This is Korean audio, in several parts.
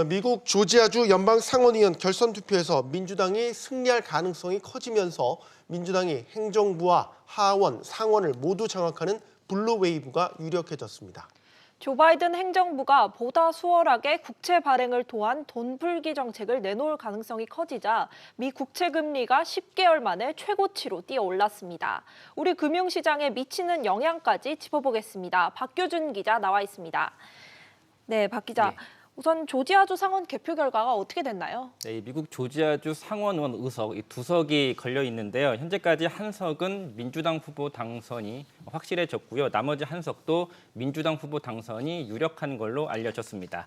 미국 조지아주 연방 상원의원 결선 투표에서 민주당이 승리할 가능성이 커지면서 민주당이 행정부와 하원, 상원을 모두 장악하는 블루 웨이브가 유력해졌습니다. 조 바이든 행정부가 보다 수월하게 국채 발행을 통한 돈 풀기 정책을 내놓을 가능성이 커지자 미 국채 금리가 10개월 만에 최고치로 뛰어올랐습니다. 우리 금융시장에 미치는 영향까지 짚어보겠습니다. 박규준 기자 나와 있습니다. 네, 박 기자. 우선 조지아주 상원 개표 결과가 어떻게 됐나요? 네, 미국 조지아주 상원의원 의석 두 석이 걸려 있는데요. 현재까지 한 석은 민주당 후보 당선이 확실해졌고요. 나머지 한 석도 민주당 후보 당선이 유력한 걸로 알려졌습니다.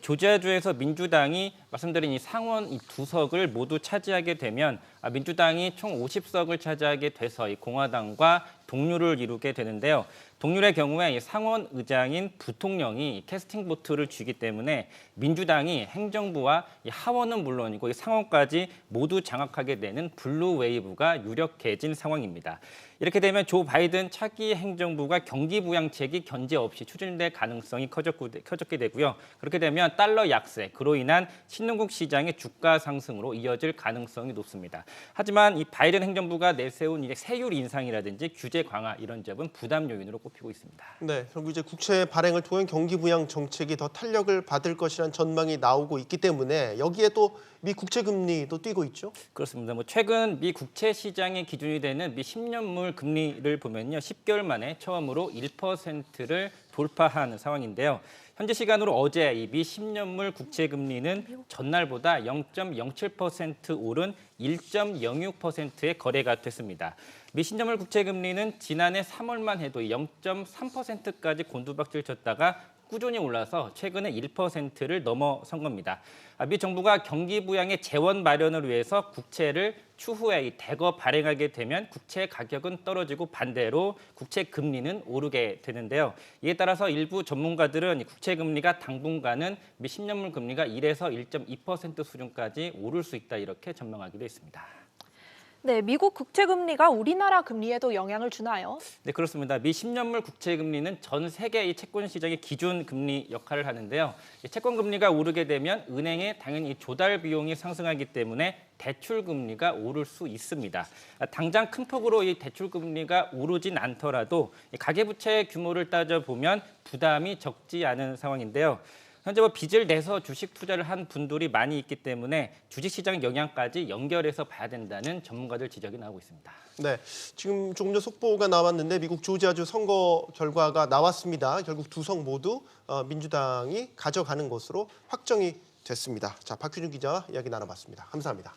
조지아주에서 민주당이 말씀드린 이 상원 이 두 석을 모두 차지하게 되면 민주당이 총 50석을 차지하게 돼서 이 공화당과 동률을 이루게 되는데요. 동률의 경우에 이 상원 의장인 부통령이 캐스팅 보트를 쥐기 때문에 민주당이 행정부와 이 하원은 물론이고 이 상원까지 모두 장악하게 되는 블루 웨이브가 유력해진 상황입니다. 이렇게 되면 조 바이든 차기 행정부가 경기 부양책이 견제 없이 추진될 가능성이 커졌게 되고요. 그렇게 되면 달러 약세, 그로 인한 신흥국 시장의 주가 상승으로 이어질 가능성이 높습니다. 하지만 이 바이든 행정부가 내세운 이제 세율 인상이라든지 규제 강화 이런 점은 부담 요인으로 꼽히고 있습니다. 네, 결국 이제 국채 발행을 통한 경기 부양 정책이 더 탄력을 받을 것이라는 전망이 나오고 있기 때문에 여기에 또 미 국채 금리도 뛰고 있죠. 그렇습니다. 최근 미 국채 시장의 기준이 되는 미 10년물 금리를 보면요, 10개월 만에 처음으로 1%를 돌파한 상황인데요. 현재 시간으로 어제 이 미 10년물 국채 금리는 전날보다 0.07% 오른 1.06%의 거래가 됐습니다. 미 10년물 국채 금리는 지난해 3월만 해도 0.3%까지 곤두박질 쳤다가 꾸준히 올라서 최근에 1%를 넘어선 겁니다. 미 정부가 경기 부양의 재원 마련을 위해서 국채를 추후에 대거 발행하게 되면 국채 가격은 떨어지고 반대로 국채 금리는 오르게 되는데요. 이에 따라서 일부 전문가들은 국채 금리가 당분간은 미 10년물 금리가 1에서 1.2% 수준까지 오를 수 있다 이렇게 전망하기도 했습니다. 네, 미국 국채 금리가 우리나라 금리에도 영향을 주나요? 네, 그렇습니다. 미 10년물 국채 금리는 전 세계 이 채권 시장의 기준 금리 역할을 하는데요. 채권 금리가 오르게 되면 은행에 당연히 조달 비용이 상승하기 때문에 대출 금리가 오를 수 있습니다. 당장 큰 폭으로 이 대출 금리가 오르진 않더라도 가계부채 규모를 따져보면 부담이 적지 않은 상황인데요. 현재 빚을 내서 주식 투자를 한 분들이 많이 있기 때문에 주식시장 영향까지 연결해서 봐야 된다는 전문가들 지적이 나오고 있습니다. 네, 지금 조금 전 속보가 나왔는데 미국 조지아주 선거 결과가 나왔습니다. 결국 두 석 모두 민주당이 가져가는 것으로 확정이 됐습니다. 자, 박규준 기자와 이야기 나눠봤습니다. 감사합니다.